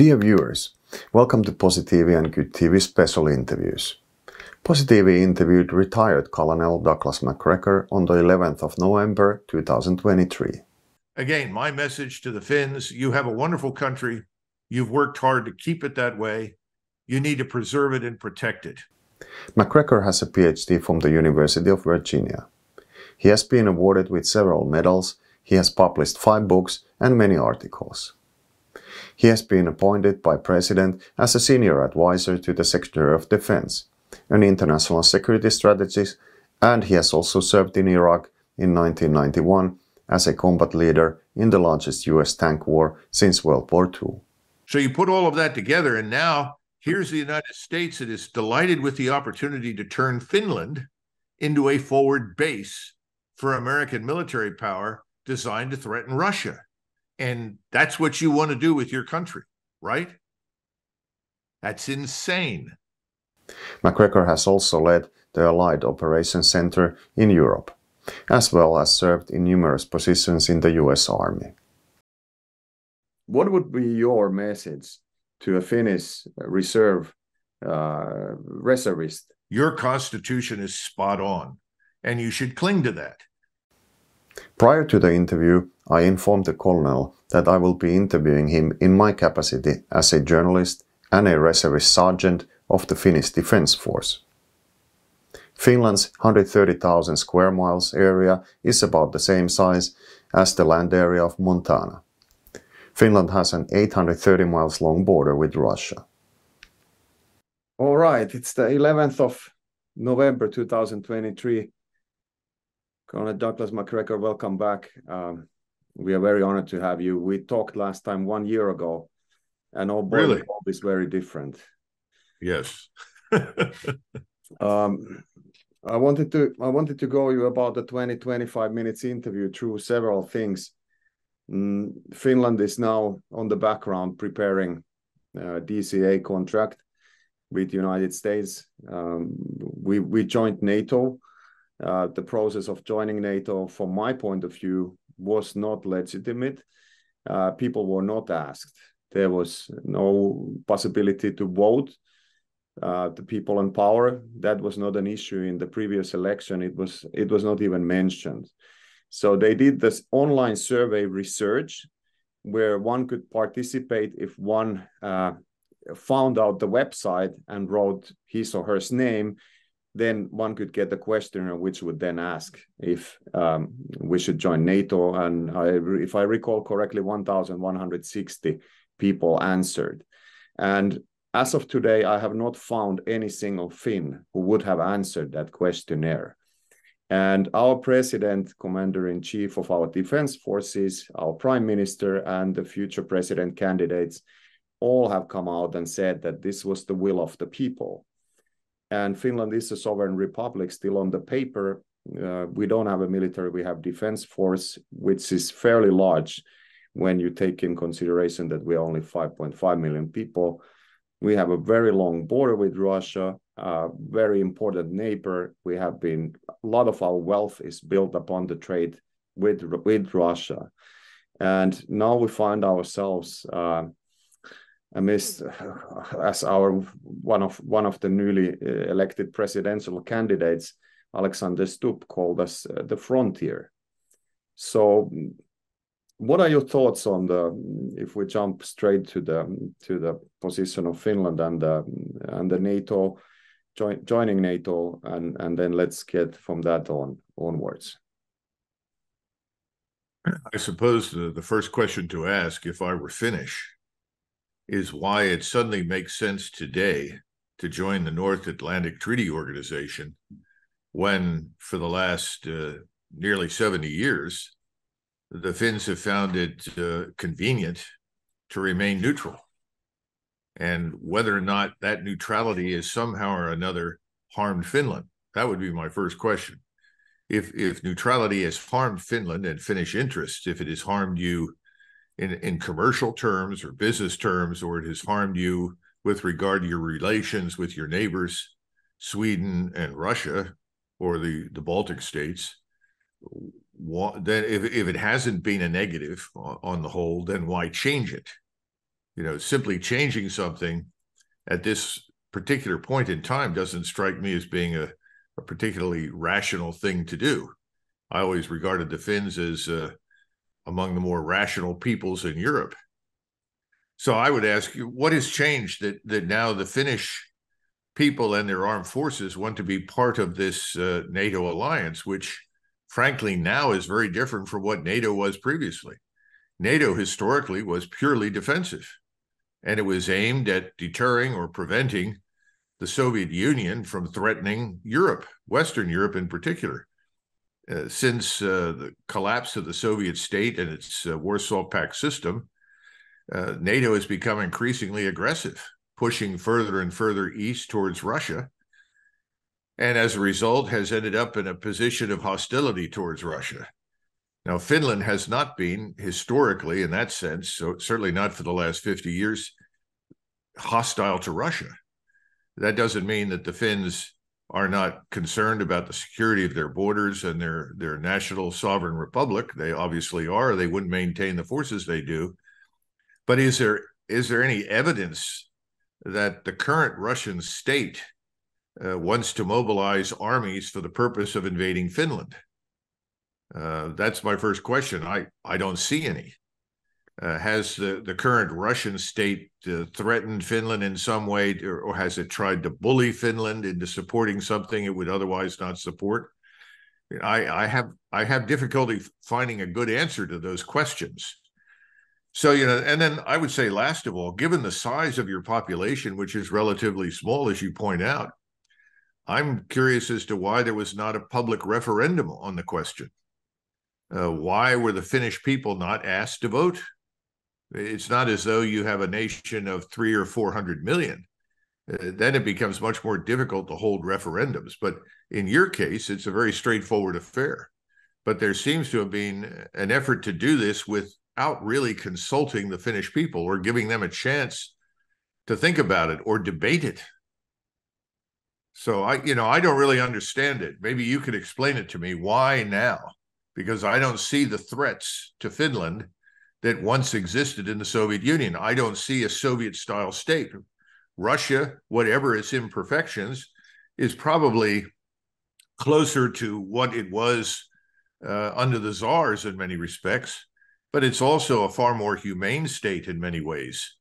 Dear viewers, welcome to Posi Tv and Good TV special interviews. Posi Tv interviewed retired Colonel Douglas Macgregor on the 11th of November 2023. Again, my message to the Finns, you have a wonderful country. You've worked hard to keep it that way. You need to preserve it and protect it. Macgregor has a PhD from the University of Virginia. He has been awarded with several medals, he has published 5 books and many articles. He has been appointed by President as a senior advisor to the Secretary of Defense, an international security strategist, and he has also served in Iraq in 1991 as a combat leader in the largest US tank war since World War II. So you put all of that together, and now here's the United States that is delighted with the opportunity to turn Finland into a forward base for American military power designed to threaten Russia. And that's what you want to do with your country, right? That's insane. Macgregor has also led the Allied Operations Center in Europe, as well as served in numerous positions in the US Army. What would be your message to a Finnish reservist? Your constitution is spot on, and you should cling to that. Prior to the interview, I informed the colonel that I will be interviewing him in my capacity as a journalist and a reservist sergeant of the Finnish Defense Force. Finland's 130,000 square miles area is about the same size as the land area of Montana. Finland has an 830 miles long border with Russia. All right, it's the 11th of November 2023. Colonel Douglas Macgregor, welcome back. We are very honored to have you. We talked last time 1 year ago, and our board is very different. Yes. I wanted to go you about the 20-25 minutes interview through several things. Finland is now on the background preparing a DCA contract with the United States. We joined Nato. The process of joining NATO, from my point of view, was not legitimate. People were not asked. There was no possibility to vote. The people in power, that was not an issue in the previous election. It was not even mentioned. So they did this online survey research where one could participate if one found out the website and wrote his or her name. Then one could get a questionnaire which would then ask if we should join NATO. And if I recall correctly, 1,160 people answered. And as of today, I have not found any single Finn who would have answered that questionnaire. And our president, commander-in-chief of our defense forces, our prime minister, and the future president candidates all have come out and said that this was the will of the people. And Finland is a sovereign republic still on the paper. We don't have a military, we have defense force, which is fairly large when you take in consideration that we are only 5.5 million people. We have a very long border with Russia, a very important neighbor. A lot of our wealth is built upon the trade with Russia. And now we find ourselves amidst, as one of the newly elected presidential candidates, Alexander Stubb, called us the frontier. So, what are your thoughts on if we jump straight to the position of Finland and the NATO joining NATO, and then let's get from that onwards. I suppose the first question to ask, if I were Finnish, is why it suddenly makes sense today to join the North Atlantic Treaty Organization when, for the last nearly 70 years, the Finns have found it convenient to remain neutral. And whether or not that neutrality is somehow or another harmed Finland, that would be my first question. If neutrality has harmed Finland and Finnish interests, if it has harmed you in commercial terms or business terms, or it has harmed you with regard to your relations with your neighbors, Sweden and Russia, or the Baltic states, then if it hasn't been a negative on the whole, then why change it? simply changing something at this particular point in time doesn't strike me as being a particularly rational thing to do. I always regarded the Finns as among the more rational peoples in Europe. So I would ask you, what has changed that now the Finnish people and their armed forces want to be part of this NATO alliance, which frankly now is very different from what NATO was previously. NATO historically was purely defensive, and it was aimed at deterring or preventing the Soviet Union from threatening Europe, Western Europe in particular. Since the collapse of the Soviet state and its Warsaw Pact system, NATO has become increasingly aggressive, pushing further and further east towards Russia, and as a result has ended up in a position of hostility towards Russia. Now, Finland has not been historically, in that sense, so certainly not for the last 50 years, hostile to Russia. That doesn't mean that the Finns are not concerned about the security of their borders and their national sovereign republic. They obviously are. They wouldn't maintain the forces they do. But is there any evidence that the current Russian state wants to mobilize armies for the purpose of invading Finland? That's my first question. I don't see any. Has the current Russian state threatened Finland in some way, or has it tried to bully Finland into supporting something it would otherwise not support? I have difficulty finding a good answer to those questions. So, and then I would say, last of all, given the size of your population, which is relatively small, as you point out, I'm curious as to why there was not a public referendum on the question. Why were the Finnish people not asked to vote? It's not as though you have a nation of 300 or 400 million. Then it becomes much more difficult to hold referendums. But in your case, it's a very straightforward affair. But there seems to have been an effort to do this without really consulting the Finnish people or giving them a chance to think about it or debate it. So I don't really understand it. Maybe you could explain it to me. Why now? Because I don't see the threats to Finland that once existed in the Soviet Union. I don't see a Soviet-style state. Russia, whatever its imperfections, is probably closer to what it was under the Tsars in many respects, but it's also a far more humane state in many ways.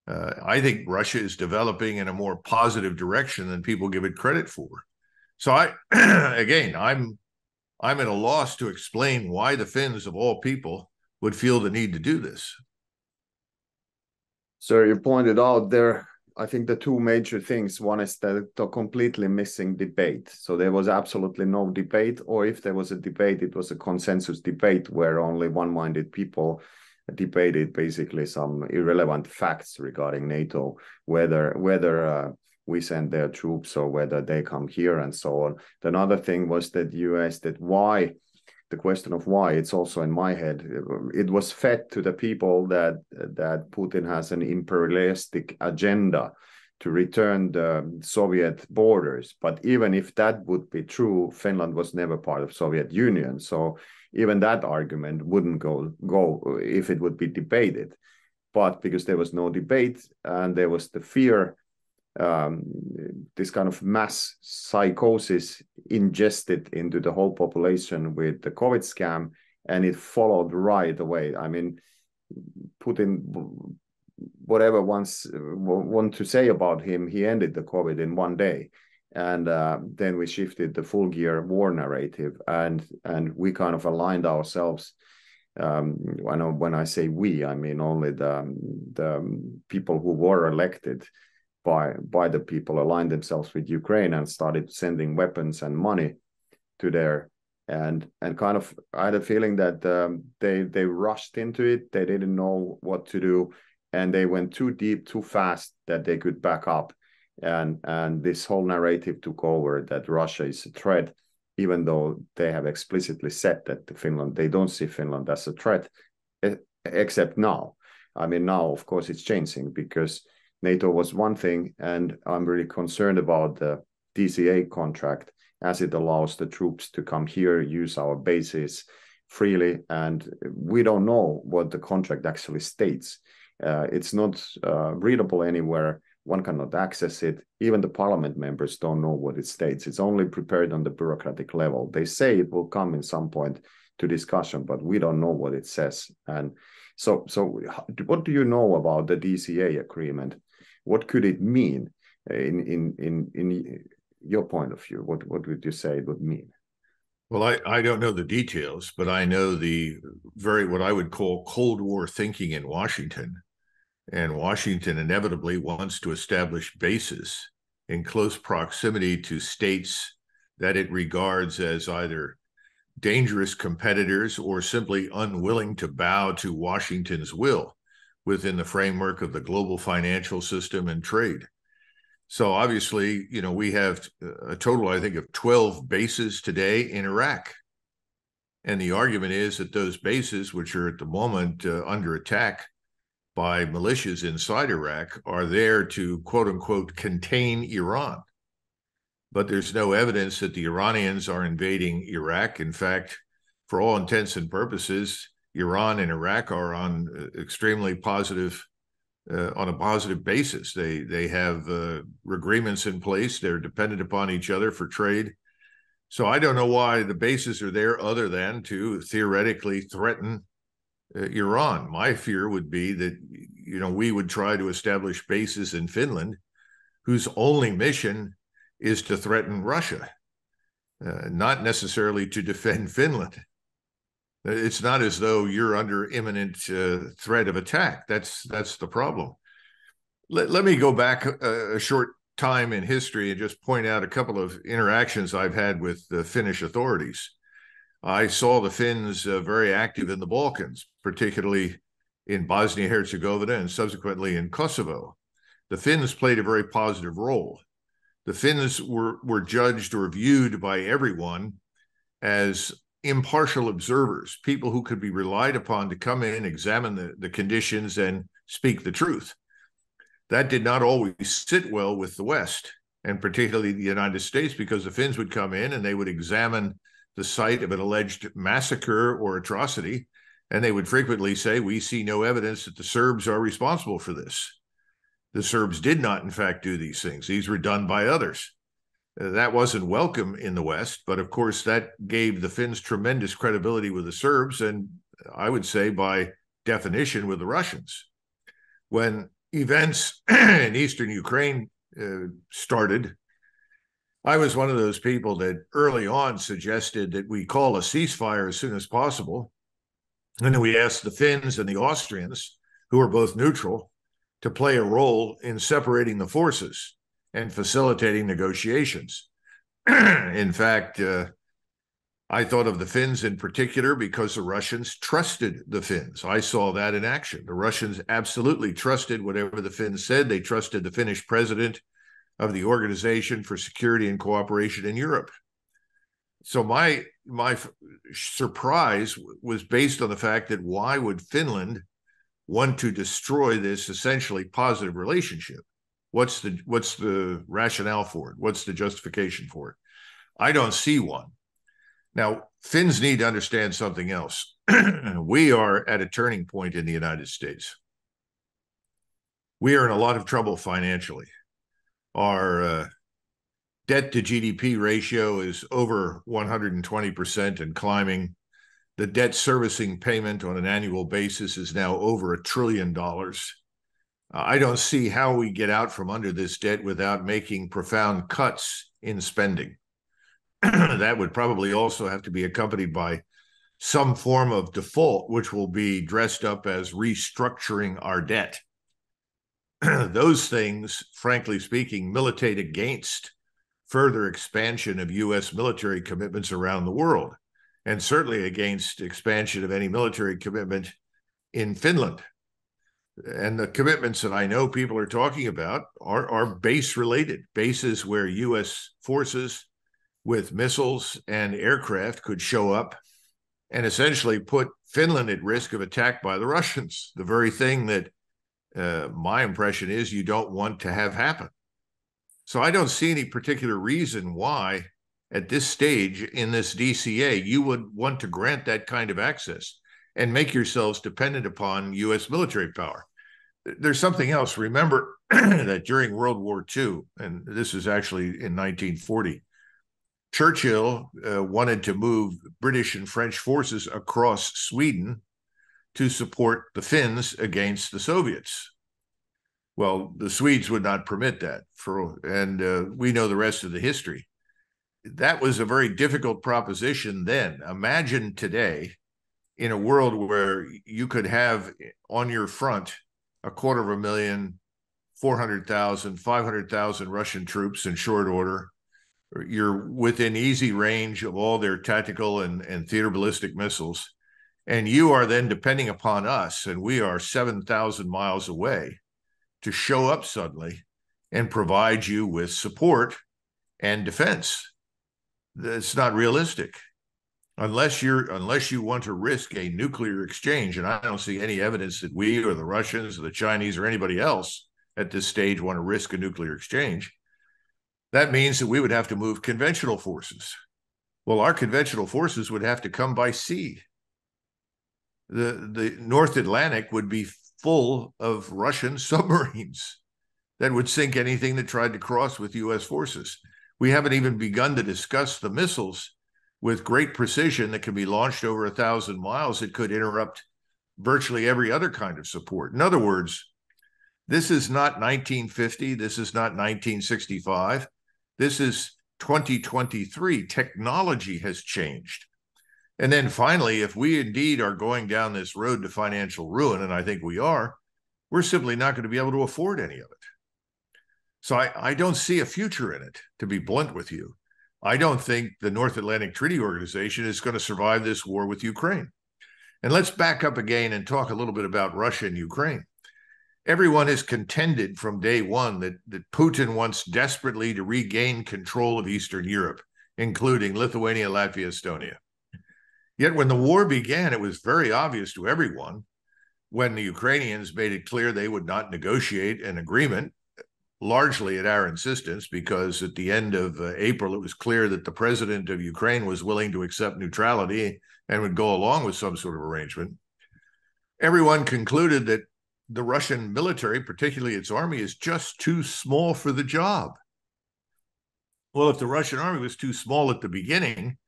I think Russia is developing in a more positive direction than people give it credit for. So again, I'm at a loss to explain why the Finns, of all people, would feel the need to do this. So you pointed out there, I think the two major things. One is that the completely missing debate. So there was absolutely no debate, or if there was a debate, it was a consensus debate where only one-minded people debated basically some irrelevant facts regarding NATO, whether we send their troops or whether they come here and so on. Another thing was that you asked that why, the question of why, it's also in my head. It was fed to the people that Putin has an imperialistic agenda to return the Soviet borders. But even if that would be true, Finland was never part of Soviet Union. So even that argument wouldn't go if it would be debated. But because there was no debate and there was the fear, this kind of mass psychosis ingested into the whole population with the COVID scam, and it followed right away. I mean, Putin, whatever want to say about him, he ended the COVID in one day. And then we shifted the full gear war narrative, and we kind of aligned ourselves. When I say we, I mean only the people who were elected by the people aligned themselves with Ukraine and started sending weapons and money to there. And kind of, I had a feeling that they rushed into it. They didn't know what to do, and they went too deep, too fast that they could back up. And this whole narrative took over that Russia is a threat, even though they have explicitly said that they don't see Finland as a threat, except now. I mean, now, of course, it's changing because NATO was one thing, and I'm really concerned about the DCA contract, as it allows the troops to come here, use our bases freely, and we don't know what the contract actually states. It's not readable anywhere. One cannot access it. Even the parliament members don't know what it states. It's only prepared on the bureaucratic level. They say it will come in some point to discussion, but we don't know what it says. And so what do you know about the DCA agreement? What could it mean in your point of view? What would you say it would mean? Well, I don't know the details, but I know the what I would call Cold War thinking in Washington. And Washington inevitably wants to establish bases in close proximity to states that it regards as either dangerous competitors or simply unwilling to bow to Washington's will within the framework of the global financial system and trade. So obviously, we have a total, I think, of 12 bases today in Iraq. And the argument is that those bases, which are at the moment under attack by militias inside Iraq, are there to, quote unquote, contain Iran. But there's no evidence that the Iranians are invading Iraq. In fact, for all intents and purposes, Iran and Iraq are on extremely positive, on a positive basis. They have agreements in place. They're dependent upon each other for trade. So I don't know why the bases are there other than to theoretically threaten Iran. My fear would be that, we would try to establish bases in Finland whose only mission is to threaten Russia, not necessarily to defend Finland. It's not as though you're under imminent threat of attack. That's the problem. Let me go back a short time in history and just point out a couple of interactions I've had with the Finnish authorities. I saw the Finns very active in the Balkans, particularly in Bosnia-Herzegovina and subsequently in Kosovo. The Finns played a very positive role. The Finns were judged or viewed by everyone as impartial observers, people who could be relied upon to come in, examine the conditions, and speak the truth. That did not always sit well with the West, and particularly the United States, because the Finns would come in and they would examine the site of an alleged massacre or atrocity, and they would frequently say, we see no evidence that the Serbs are responsible for this. The Serbs did not, in fact, do these things. These were done by others. That wasn't welcome in the West, but of course that gave the Finns tremendous credibility with the Serbs, and I would say by definition with the Russians. When events in eastern Ukraine started, I was one of those people that early on suggested that we call a ceasefire as soon as possible. And then we asked the Finns and the Austrians, who were both neutral, to play a role in separating the forces and facilitating negotiations. In fact, I thought of the Finns in particular because the Russians trusted the Finns. I saw that in action. The Russians absolutely trusted whatever the Finns said. They trusted the Finnish president of the Organization for Security and Cooperation in Europe. So my surprise was based on the fact that why would Finland want to destroy this essentially positive relationship? What's the rationale for it? What's the justification for it? I don't see one. Now, Finns need to understand something else. We are at a turning point in the United States. We are in a lot of trouble financially. Our debt to GDP ratio is over 120% and climbing. The debt servicing payment on an annual basis is now over $1 trillion. I don't see how we get out from under this debt without making profound cuts in spending. That would probably also have to be accompanied by some form of default, which will be dressed up as restructuring our debt. Those things, frankly speaking, militate against further expansion of U.S. military commitments around the world, and certainly against expansion of any military commitment in Finland. And the commitments that I know people are talking about are base-related, bases where U.S. forces with missiles and aircraft could show up and essentially put Finland at risk of attack by the Russians, the very thing that my impression is you don't want to have happen. So I don't see any particular reason why at this stage in this DCA you would want to grant that kind of access and make yourselves dependent upon U.S. military power. there's something else. Remember that during World War II, and this is actually in 1940, Churchill wanted to move British and French forces across Sweden to support the Finns against the Soviets. Well, the Swedes would not permit that, and we know the rest of the history. That was a very difficult proposition then. Imagine today, in a world where you could have on your front 250,000, 400,000, 500,000 Russian troops in short order. You're within easy range of all their tactical and theater ballistic missiles. And you are then depending upon us, and we are 7,000 miles away, to show up suddenly and provide you with support and defense. That's not realistic. Unless you want to risk a nuclear exchange, and I don't see any evidence that we or the Russians or the Chinese or anybody else at this stage want to risk a nuclear exchange, that means that we would have to move conventional forces. Well, our conventional forces would have to come by sea. The North Atlantic would be full of Russian submarines that would sink anything that tried to cross with U.S. forces. We haven't even begun to discuss the missiles with great precision that can be launched over 1,000 miles that could interrupt virtually every other kind of support. In other words, this is not 1950. This is not 1965. This is 2023. Technology has changed. And then finally, if we indeed are going down this road to financial ruin, and I think we are, we're simply not going to be able to afford any of it. So I don't see a future in it, to be blunt with you. I don't think the North Atlantic Treaty Organization is going to survive this war with Ukraine. And let's back up again and talk a little bit about Russia and Ukraine. Everyone has contended from day one that Putin wants desperately to regain control of Eastern Europe, including Lithuania, Latvia, Estonia. Yet when the war began, it was very obvious to everyone, when the Ukrainians made it clear they would not negotiate an agreement, largely at our insistence, because at the end of April, it was clear that the president of Ukraine was willing to accept neutrality and would go along with some sort of arrangement. Everyone concluded that the Russian military, particularly its army, is just too small for the job. Well, if the Russian army was too small at the beginning,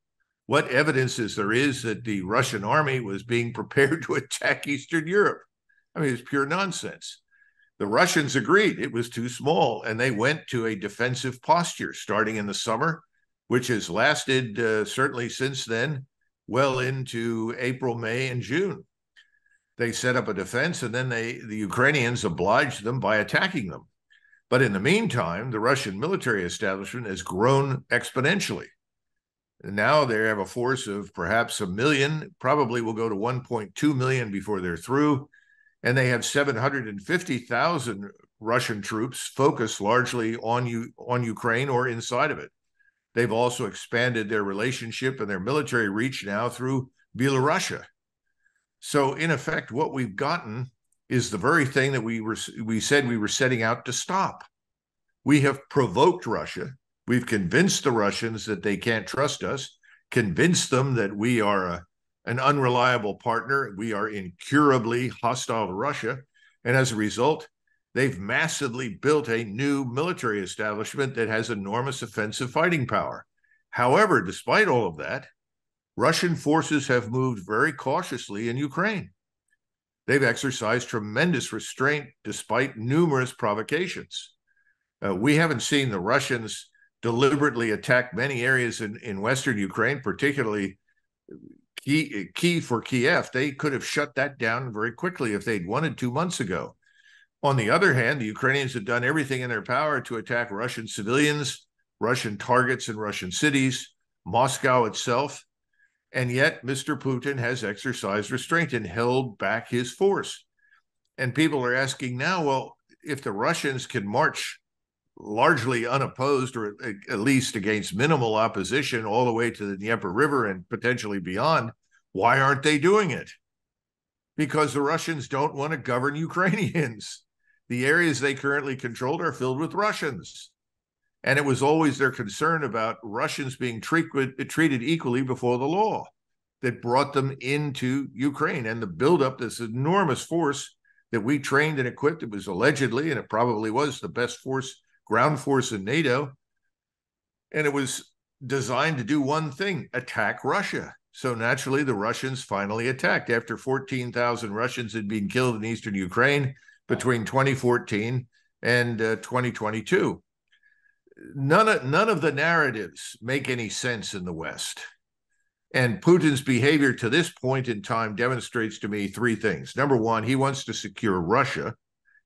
what evidence is there that the Russian army was being prepared to attack Eastern Europe? I mean, it's pure nonsense. The Russians agreed it was too small, and they went to a defensive posture starting in the summer, which has lasted certainly since then, well into April, May, and June. They set up a defense, and then the Ukrainians obliged them by attacking them. But in the meantime, the Russian military establishment has grown exponentially. Now they have a force of perhaps 1 million, probably will go to 1.2 million before they're through. And they have 750,000 Russian troops focused largely on Ukraine or inside of it. They've also expanded their relationship and their military reach now through Belarusia. So in effect, what we've gotten is the very thing that we said we were setting out to stop. We have provoked Russia. We've convinced the Russians that they can't trust us, convinced them that we are an unreliable partner. We are incurably hostile to Russia. And as a result, they've massively built a new military establishment that has enormous offensive fighting power. However, despite all of that, Russian forces have moved very cautiously in Ukraine. They've exercised tremendous restraint despite numerous provocations. We haven't seen the Russians deliberately attack many areas in Western Ukraine, particularly key for Kiev. They could have shut that down very quickly if they'd wanted 2 months ago. On the other hand, the Ukrainians have done everything in their power to attack Russian civilians, Russian targets in Russian cities, Moscow itself. And yet Mr. Putin has exercised restraint and held back his force. And people are asking now, well, if the Russians can march largely unopposed, or at least against minimal opposition, all the way to the Dnieper River and potentially beyond, why aren't they doing it? Because the Russians don't want to govern Ukrainians. The areas they currently control are filled with Russians. And it was always their concern about Russians being treated equally before the law that brought them into Ukraine and to build up this enormous force that we trained and equipped. It was allegedly, and it probably was, the best ground force in NATO. And it was designed to do one thing: attack Russia. So naturally, the Russians finally attacked after 14,000 Russians had been killed in eastern Ukraine between 2014 and 2022. None of the narratives make any sense in the West. And Putin's behavior to this point in time demonstrates to me three things. Number one, he wants to secure Russia.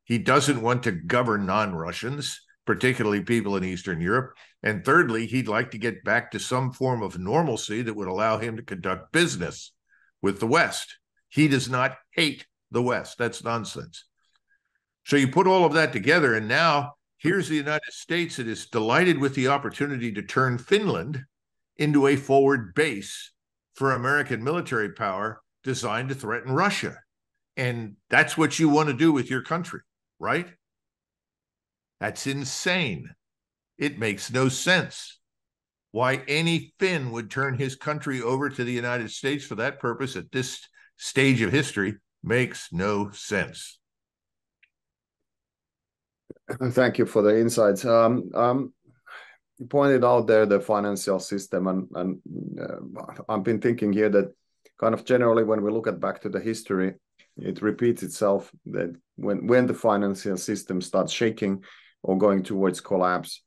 He doesn't want to govern non-Russians, particularly people in Eastern Europe. And thirdly, he'd like to get back to some form of normalcy that would allow him to conduct business with the West. He does not hate the West. That's nonsense. So you put all of that together, and now here's the United States that is delighted with the opportunity to turn Finland into a forward base for American military power designed to threaten Russia. And that's what you want to do with your country, right? That's insane. It makes no sense why any Finn would turn his country over to the United States for that purpose at this stage of history. Makes no sense. Thank you for the insights. You pointed out there the financial system, and I've been thinking here that kind of generally when we look back to the history, it repeats itself that when the financial system starts shaking or going towards collapse,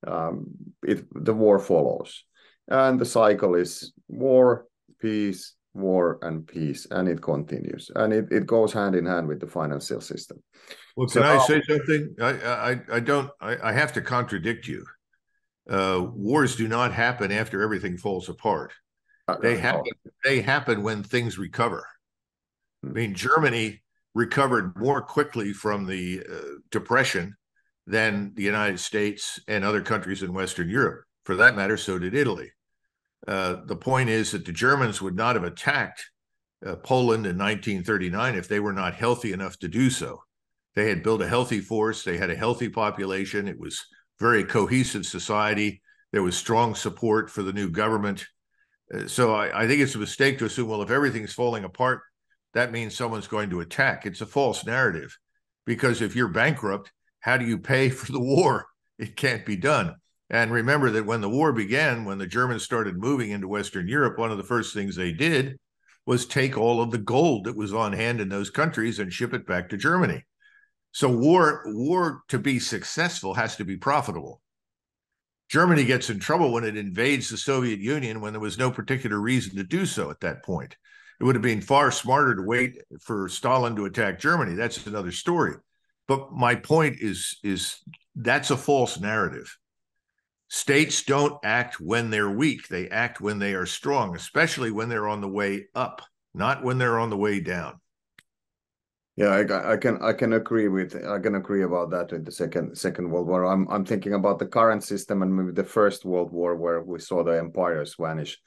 the war follows, and the cycle is war, peace, war, and peace, and it continues, and it goes hand in hand with the financial system. Well, can I say something? I have to contradict you. Wars do not happen after everything falls apart. They happen when things recover. I mean, Germany recovered more quickly from the Depression than the United States and other countries in Western Europe. For that matter, so did Italy. The point is that the Germans would not have attacked Poland in 1939 if they were not healthy enough to do so. They had built a healthy force. They had a healthy population. It was very cohesive society. There was strong support for the new government. So I think it's a mistake to assume, well, if everything's falling apart, that means someone's going to attack. It's a false narrative, because if you're bankrupt, how do you pay for the war? It can't be done. And remember that when the war began, when the Germans started moving into Western Europe, one of the first things they did was take all of the gold that was on hand in those countries and ship it back to Germany. So war to be successful has to be profitable. Germany gets in trouble when it invades the Soviet Union when there was no particular reason to do so at that point. It would have been far smarter to wait for Stalin to attack Germany. That's another story. But my point is that's a false narrative. States don't act when they're weak. They act when they are strong, especially when they're on the way up, not when they're on the way down. Yeah, I can agree about that in the second World War. I'm thinking about the current system and maybe the First World War, where we saw the empires vanish.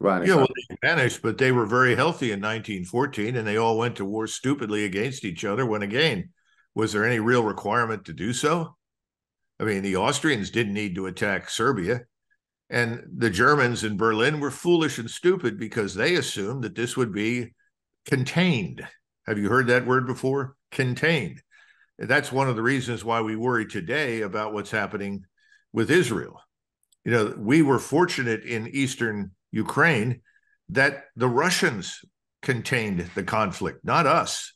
Yeah, well, they vanished, but they were very healthy in 1914, and they all went to war stupidly against each other. When again, was there any real requirement to do so? I mean, the Austrians didn't need to attack Serbia, and the Germans in Berlin were foolish and stupid because they assumed that this would be contained. Have you heard that word before? Contained. That's one of the reasons why we worry today about what's happening with Israel. You know, we were fortunate in Eastern Ukraine that the Russians contained the conflict, not us.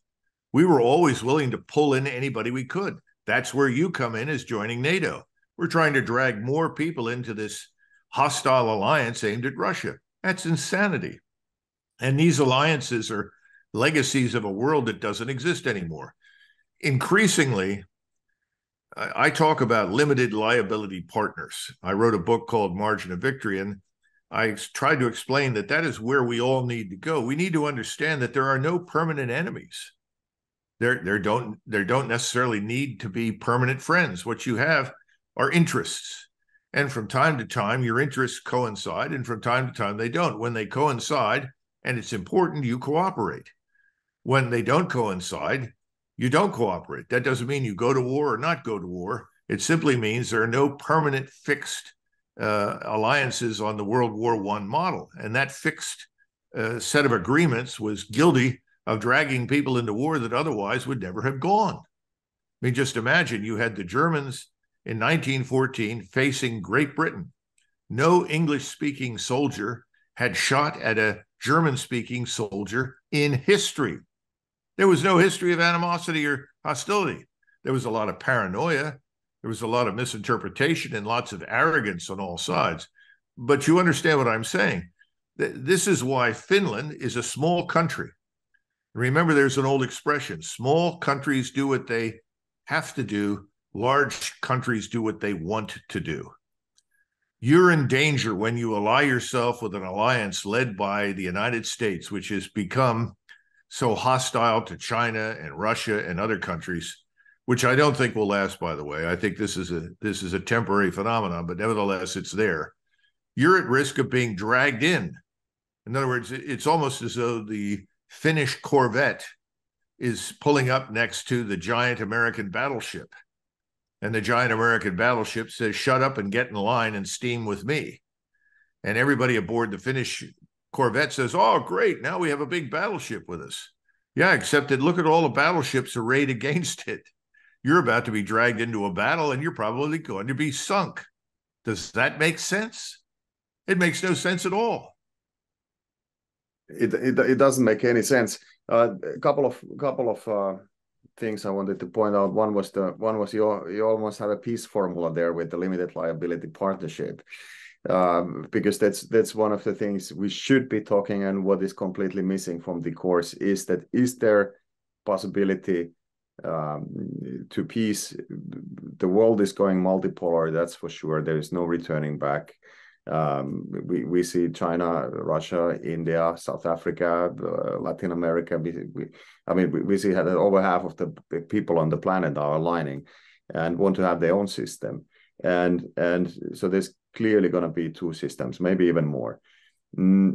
We were always willing to pull in anybody we could. That's where you come in, as joining NATO. We're trying to drag more people into this hostile alliance aimed at Russia. That's insanity. And these alliances are legacies of a world that doesn't exist anymore. Increasingly, I talk about limited liability partners. I wrote a book called Margin of Victory, and I tried to explain that that is where we all need to go. We need to understand that there are no permanent enemies. There don't necessarily need to be permanent friends. What you have are interests. And from time to time, your interests coincide, and from time to time, they don't. When they coincide, and it's important, you cooperate. When they don't coincide, you don't cooperate. That doesn't mean you go to war or not go to war. It simply means there are no permanent fixed alliances on the World War I model. And that fixed set of agreements was guilty of dragging people into war that otherwise would never have gone. I mean, just imagine you had the Germans in 1914 facing Great Britain. No English-speaking soldier had shot at a German-speaking soldier in history. There was no history of animosity or hostility. There was a lot of paranoia. There was a lot of misinterpretation and lots of arrogance on all sides. But you understand what I'm saying. This is why Finland is a small country. Remember, there's an old expression, small countries do what they have to do, large countries do what they want to do. You're in danger when you ally yourself with an alliance led by the United States, which has become so hostile to China and Russia and other countries, which I don't think will last, by the way. I think this is a temporary phenomenon, but nevertheless, it's there. You're at risk of being dragged in. In other words, it's almost as though the Finnish corvette is pulling up next to the giant American battleship. And the giant American battleship says, shut up and get in line and steam with me. And everybody aboard the Finnish corvette says, oh, great, now we have a big battleship with us. Yeah, except that look at all the battleships arrayed against it. You're about to be dragged into a battle and you're probably going to be sunk. Does that make sense? It makes no sense at all. It doesn't make any sense. A couple of things I wanted to point out. One was you almost have a peace formula there with the limited liability partnership, because that's one of the things we should be talking, and what is completely missing from the course is there possibility to peace. The world is going multipolar, that's for sure. There is no returning back. We see China, Russia, India, South Africa, Latin America. We see that over half of the people on the planet are aligning and want to have their own system, and so there's clearly going to be two systems, maybe even more. The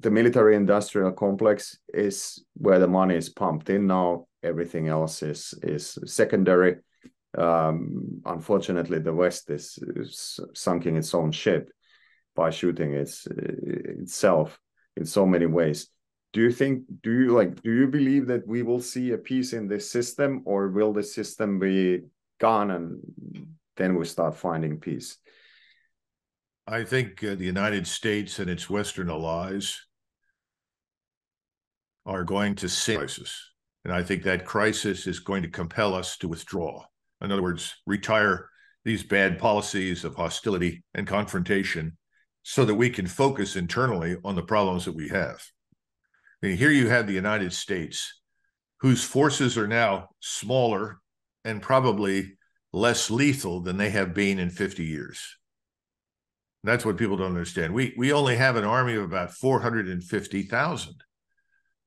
military-industrial complex is where the money is pumped in now. Everything else is secondary. Unfortunately, the West is sunking its own ship by shooting itself in so many ways. Do you believe that we will see a peace in this system, or will the system be gone and then we start finding peace? I think the United States and its Western allies are going to see a crisis. And I think that crisis is going to compel us to withdraw. In other words, retire these bad policies of hostility and confrontation so that we can focus internally on the problems that we have. I mean, here you have the United States, whose forces are now smaller and probably less lethal than they have been in 50 years. That's what people don't understand. We only have an army of about 450,000.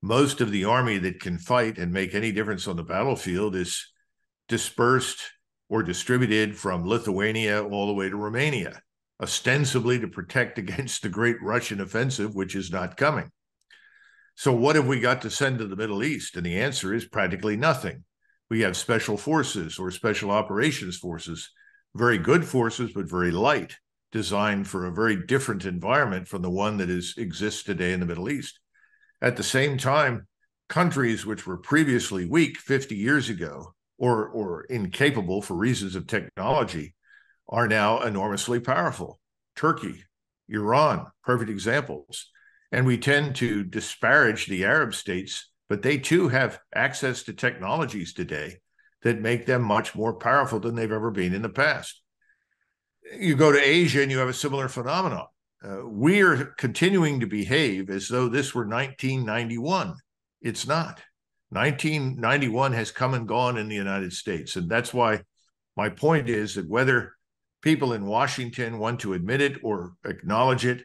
Most of the army that can fight and make any difference on the battlefield is dispersed or distributed from Lithuania all the way to Romania, ostensibly to protect against the great Russian offensive, which is not coming. So what have we got to send to the Middle East? And the answer is practically nothing. We have special forces or special operations forces, very good forces, but very light, designed for a very different environment from the one that exists today in the Middle East. At the same time, countries which were previously weak 50 years ago or incapable for reasons of technology are now enormously powerful. Turkey, Iran, perfect examples. And we tend to disparage the Arab states, but they too have access to technologies today that make them much more powerful than they've ever been in the past. You go to Asia and you have a similar phenomenon. We are continuing to behave as though this were 1991. It's not. 1991 has come and gone in the United States. And that's why my point is that whether people in Washington want to admit it or acknowledge it,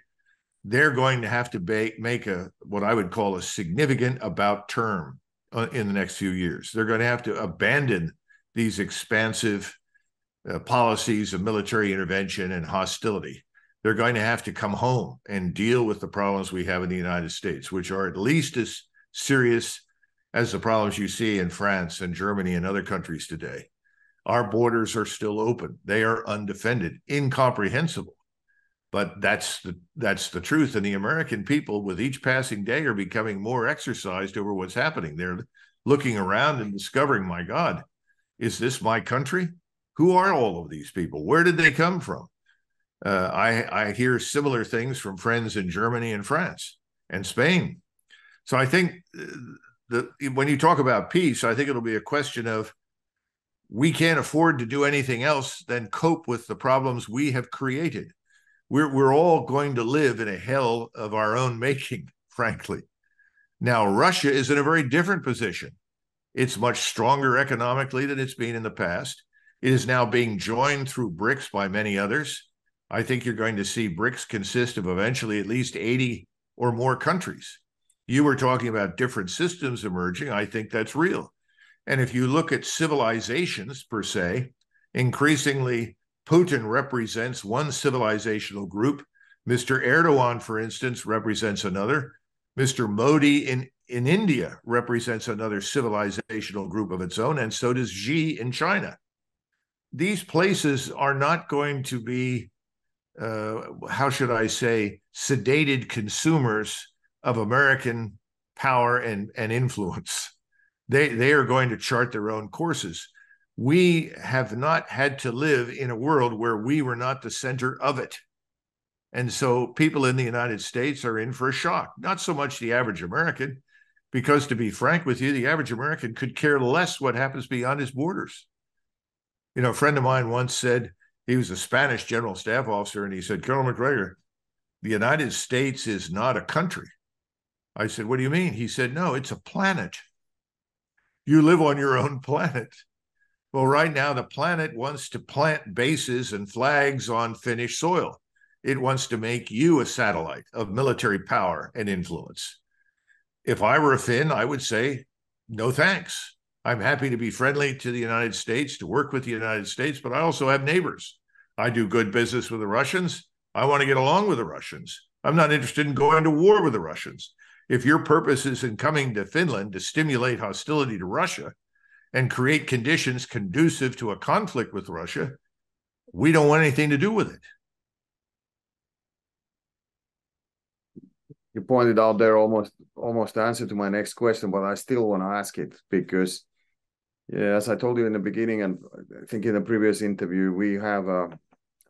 they're going to have to make what I would call a significant about turn in the next few years. They're going to have to abandon these expansive policies of military intervention and hostility. They're going to have to come home and deal with the problems we have in the United States, which are at least as serious as the problems you see in France and Germany and other countries today. Our borders are still open. They are undefended, incomprehensible But that's the truth. And the American people, with each passing day, are becoming more exercised over what's happening. They're looking around and discovering, my God, is this my country? Who are all of these people? Where did they come from? I hear similar things from friends in Germany and France and Spain. So I think when you talk about peace, I think it'll be a question of, we can't afford to do anything else than cope with the problems we have created. We're all going to live in a hell of our own making, frankly. Now, Russia is in a very different position. It's much stronger economically than it's been in the past. It is now being joined through BRICS by many others. I think you're going to see BRICS consist of eventually at least 80 or more countries. You were talking about different systems emerging. I think that's real. And if you look at civilizations per se, increasingly Putin represents one civilizational group. Mr. Erdogan, for instance, represents another. Mr. Modi in India represents another civilizational group of its own, and so does Xi in China. These places are not going to be, how should I say, sedated consumers of American power and influence. They are going to chart their own courses. We have not had to live in a world where we were not the center of it. And so people in the United States are in for a shock. Not so much the average American, because to be frank with you, the average American could care less what happens beyond his borders. You know, a friend of mine once said, he was a Spanish general staff officer, and he said, Colonel Macgregor, the United States is not a country. I said, what do you mean? He said, no, it's a planet. You live on your own planet. Well, right now, the planet wants to plant bases and flags on Finnish soil. It wants to make you a satellite of military power and influence. If I were a Finn, I would say, no thanks. I'm happy to be friendly to the United States, to work with the United States, but I also have neighbors. I do good business with the Russians. I want to get along with the Russians. I'm not interested in going to war with the Russians. If your purpose is in coming to Finland to stimulate hostility to Russia and create conditions conducive to a conflict with Russia, we don't want anything to do with it. You pointed out there almost the answer to my next question, but I still want to ask it because, yeah, as I told you in the beginning, and I think in the previous interview, we have a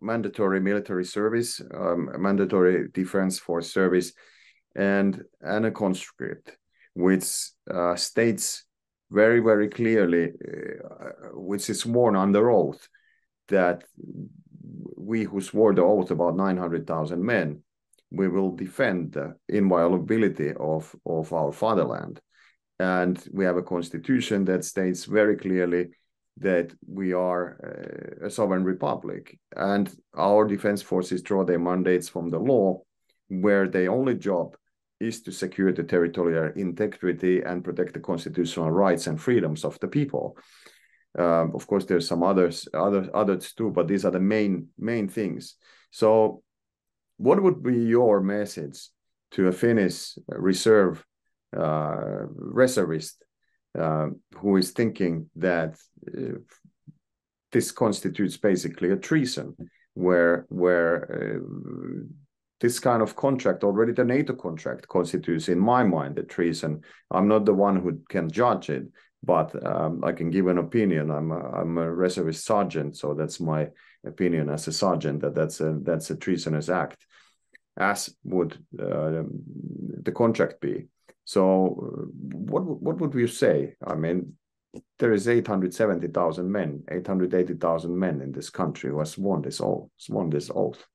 mandatory military service, a mandatory defense force service, and a conscript, which states very, very clearly, which is sworn under oath, that we who swore the oath, about 900,000 men, we will defend the inviolability of our fatherland. And we have a constitution that states very clearly that we are a sovereign republic. And our defense forces draw their mandates from the law, where their only job is to secure the territorial integrity and protect the constitutional rights and freedoms of the people. Of course, there's some others too, but these are the main things. So what would be your message to a Finnish reservist who is thinking that this constitutes basically a treason, where this kind of contract, already the NATO contract, constitutes, in my mind, a treason? I'm not the one who can judge it, but I can give an opinion. I'm a reservist sergeant, so that's my opinion as a sergeant, that's a treasonous act, as would the contract be. So what would you say? I mean, there is 870,000 men, 880,000 men in this country who have sworn this oath.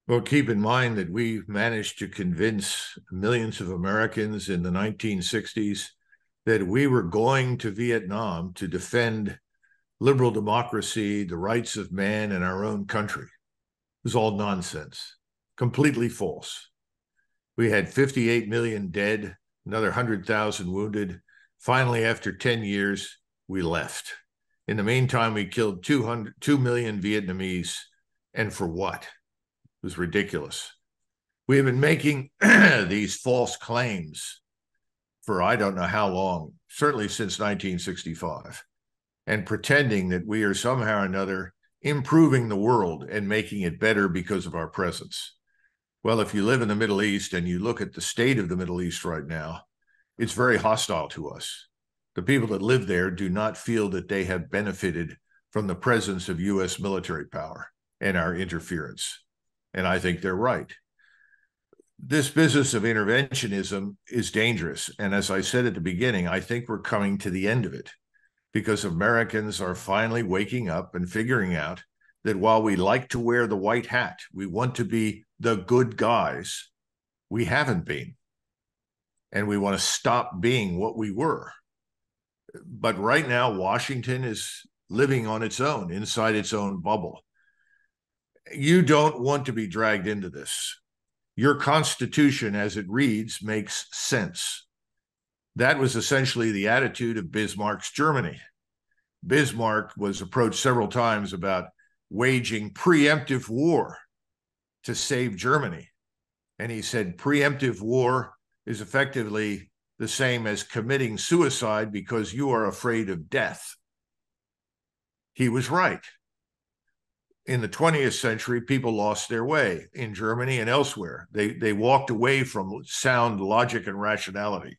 Well, keep in mind that we managed to convince millions of Americans in the 1960s that we were going to Vietnam to defend liberal democracy, the rights of man in our own country. It was all nonsense, completely false. We had 58 million dead, another 100,000 wounded. Finally, after 10 years, we left. In the meantime, we killed 2 million Vietnamese. And for what? It was ridiculous. We have been making these false claims for I don't know how long, certainly since 1965, and pretending that we are somehow or another improving the world and making it better because of our presence. Well, if you live in the Middle East and you look at the state of the Middle East right now, it's very hostile to us. The people that live there do not feel that they have benefited from the presence of U.S. military power and our interference. And I think they're right. This business of interventionism is dangerous. And as I said at the beginning, I think we're coming to the end of it because Americans are finally waking up and figuring out that while we like to wear the white hat, we want to be the good guys, we haven't been. And we want to stop being what we were. But right now, Washington is living on its own, inside its own bubble. You don't want to be dragged into this. Your Constitution, as it reads, makes sense. That was essentially the attitude of Bismarck's Germany. Bismarck was approached several times about waging preemptive war to save Germany. And he said preemptive war is effectively the same as committing suicide because you are afraid of death. He was right. In the 20th century, people lost their way in Germany and elsewhere. They walked away from sound logic and rationality.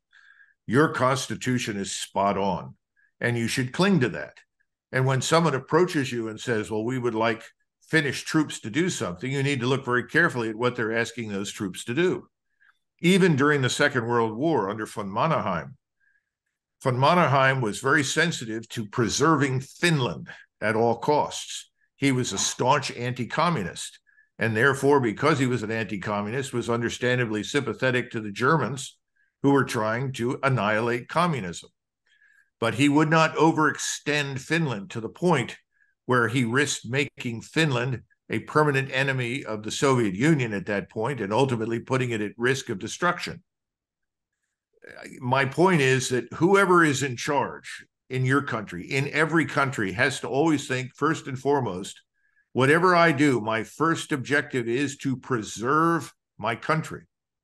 Your Constitution is spot on, and you should cling to that. And when someone approaches you and says, well, we would like Finnish troops to do something, you need to look very carefully at what they're asking those troops to do. Even during the Second World War under von Mannerheim was very sensitive to preserving Finland at all costs. He was a staunch anti-communist, and therefore, because he was an anti-communist, was understandably sympathetic to the Germans who were trying to annihilate communism. But he would not overextend Finland to the point where he risked making Finland a permanent enemy of the Soviet Union at that point and ultimately putting it at risk of destruction. My point is that whoever is in charge in your country, in every country, has to always think, first and foremost, whatever I do, my first objective is to preserve my country,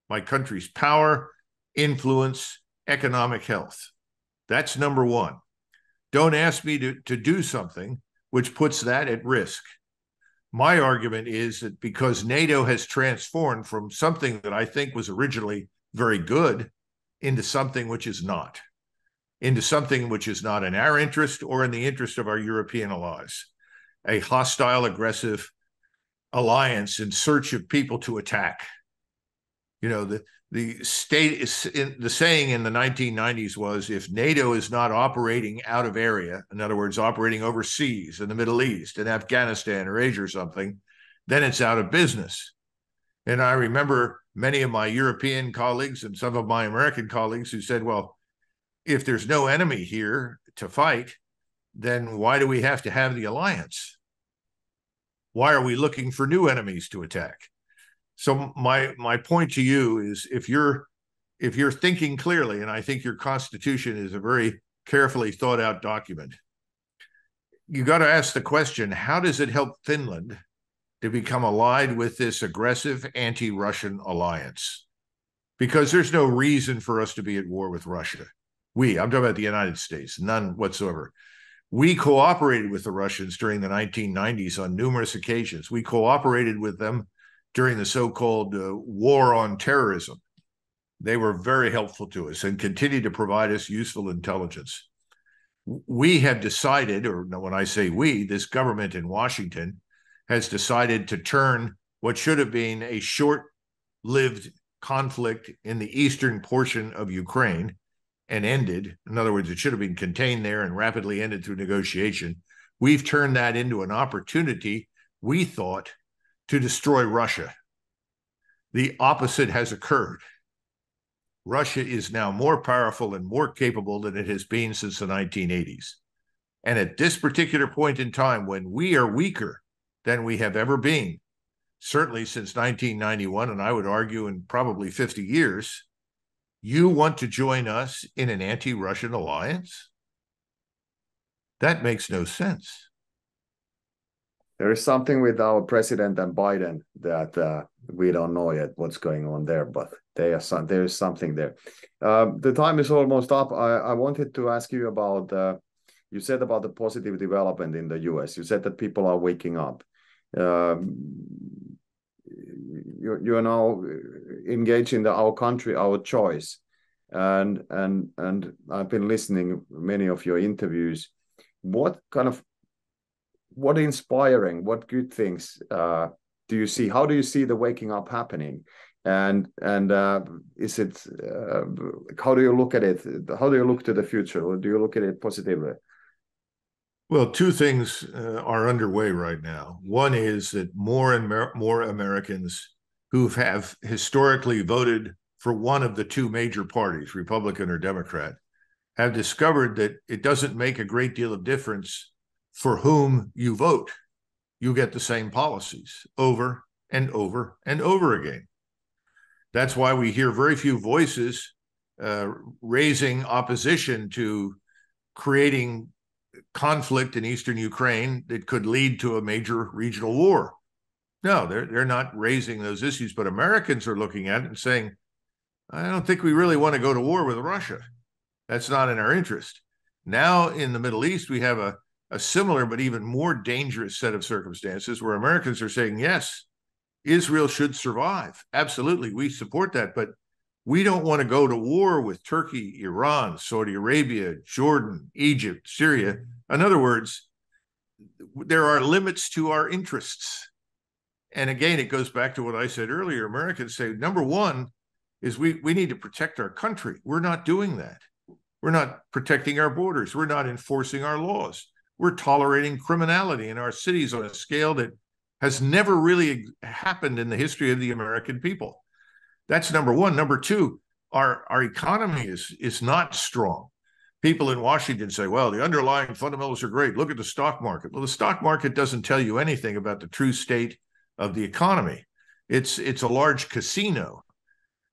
my country's power, influence, economic health. That's number one. Don't ask me to do something which puts that at risk. My argument is that because NATO has transformed from something that I think was originally very good into something which is not. Into something which is not in our interest or in the interest of our European allies. A hostile, aggressive alliance in search of people to attack. You know, the saying in the 1990s was, if NATO is not operating out of area, in other words, operating overseas in the Middle East, in Afghanistan or Asia or something, then it's out of business. And I remember many of my European colleagues and some of my American colleagues who said, well, if there's no enemy here to fight, then why do we have to have the alliance? Why are we looking for new enemies to attack? So my point to you is, if you're thinking clearly, and I think your Constitution is a very carefully thought out document, you got to ask the question, how does it help Finland to become allied with this aggressive anti-Russian alliance? Because there's no reason for us to be at war with Russia. I'm talking about the United States, none whatsoever. We cooperated with the Russians during the 1990s on numerous occasions. We cooperated with them during the so-called war on terrorism. They were very helpful to us and continue to provide us useful intelligence. We have decided, or when I say we, this government in Washington has decided to turn what should have been a short-lived conflict in the eastern portion of Ukraine and ended. In other words, it should have been contained there and rapidly ended through negotiation. We've turned that into an opportunity, we thought, to destroy Russia. The opposite has occurred. Russia is now more powerful and more capable than it has been since the 1980s. And at this particular point in time, when we are weaker than we have ever been, certainly since 1991, and I would argue in probably 50 years, you want to join us in an anti-Russian alliance? That makes no sense. There is something with our president and Biden that we don't know yet what's going on there, but there is something there. The time is almost up. I wanted to ask you about you said about the positive development in the US. You said that people are waking up. You're now engaged in our country, our choice, and I've been listening many of your interviews. What inspiring, what good things do you see? How do you see the waking up happening? And is it how do you look at it? How do you look to the future, or do you look at it positively? Well, two things are underway right now. One is that more and more Americans who have historically voted for one of the two major parties, Republican or Democrat, have discovered that it doesn't make a great deal of difference for whom you vote. You get the same policies over and over and over again. That's why we hear very few voices raising opposition to creating conflict in eastern Ukraine that could lead to a major regional war. No, they're not raising those issues, but Americans are looking at it and saying, I don't think we really want to go to war with Russia. That's not in our interest. Now in the Middle East, we have a similar but even more dangerous set of circumstances where Americans are saying, yes, Israel should survive. Absolutely, we support that, but we don't want to go to war with Turkey, Iran, Saudi Arabia, Jordan, Egypt, Syria. In other words, there are limits to our interests. And again, it goes back to what I said earlier. Americans say, number one is we need to protect our country. We're not doing that. We're not protecting our borders. We're not enforcing our laws. We're tolerating criminality in our cities on a scale that has never really happened in the history of the American people. That's number one. Number two, our economy is not strong. People in Washington say, well, the underlying fundamentals are great. Look at the stock market. Well, the stock market doesn't tell you anything about the true state of the economy. It's a large casino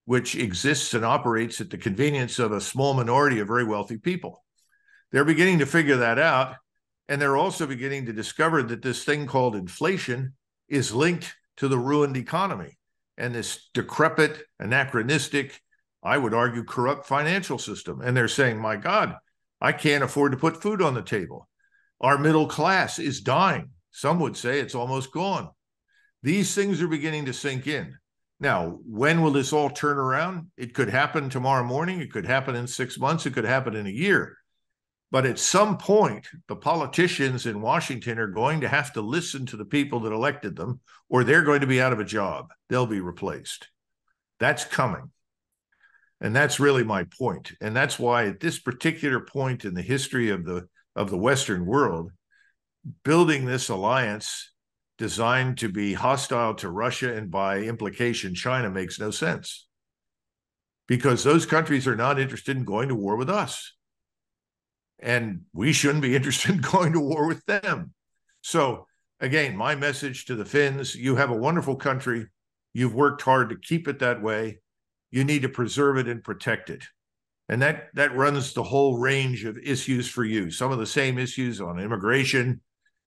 which exists and operates at the convenience of a small minority of very wealthy people. They're beginning to figure that out, and they're also beginning to discover that this thing called inflation is linked to the ruined economy and this decrepit, anachronistic, I would argue, corrupt financial system. And they're saying, my God, I can't afford to put food on the table. Our middle class is dying. Some would say it's almost gone. These things are beginning to sink in. Now, when will this all turn around? It could happen tomorrow morning. It could happen in 6 months. It could happen in a year. But at some point, the politicians in Washington are going to have to listen to the people that elected them, or they're going to be out of a job. They'll be replaced. That's coming. And that's really my point. And that's why at this particular point in the history of the Western world, building this alliance designed to be hostile to Russia and by implication China makes no sense, because those countries are not interested in going to war with us. And we shouldn't be interested in going to war with them. So again, my message to the Finns, you have a wonderful country. You've worked hard to keep it that way. You need to preserve it and protect it. And that runs the whole range of issues for you. Some of the same issues on immigration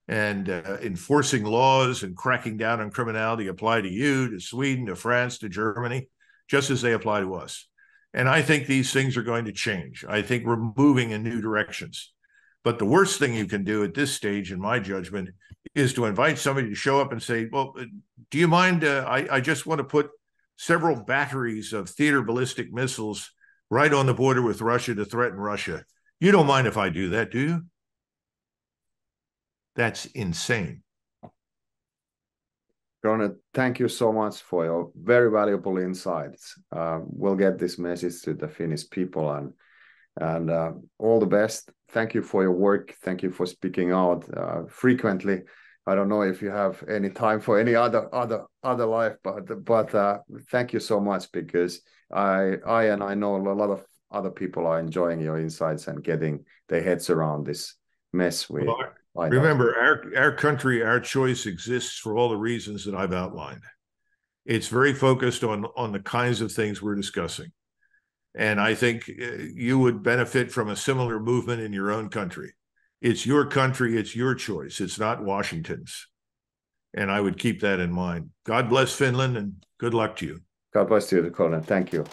and enforcing laws and cracking down on criminality apply to you, to Sweden, to France, to Germany, just as they apply to us. And I think these things are going to change. I think we're moving in new directions. But the worst thing you can do at this stage, in my judgment, is to invite somebody to show up and say, well, do you mind? I just want to put several batteries of theater ballistic missiles right on the border with Russia to threaten Russia. You don't mind if I do that, do you? That's insane. Ronald, thank you so much for your very valuable insights. We'll get this message to the Finnish people, and all the best. Thank you for your work. Thank you for speaking out frequently. I don't know if you have any time for any other life, but thank you so much, because I know a lot of other people are enjoying your insights and getting their heads around this mess. Remember, our country, our choice exists for all the reasons that I've outlined. It's very focused on the kinds of things we're discussing. And I think you would benefit from a similar movement in your own country. It's your country, it's your choice. It's not Washington's. And I would keep that in mind. God bless Finland, and good luck to you. God bless you, Colin. Thank you.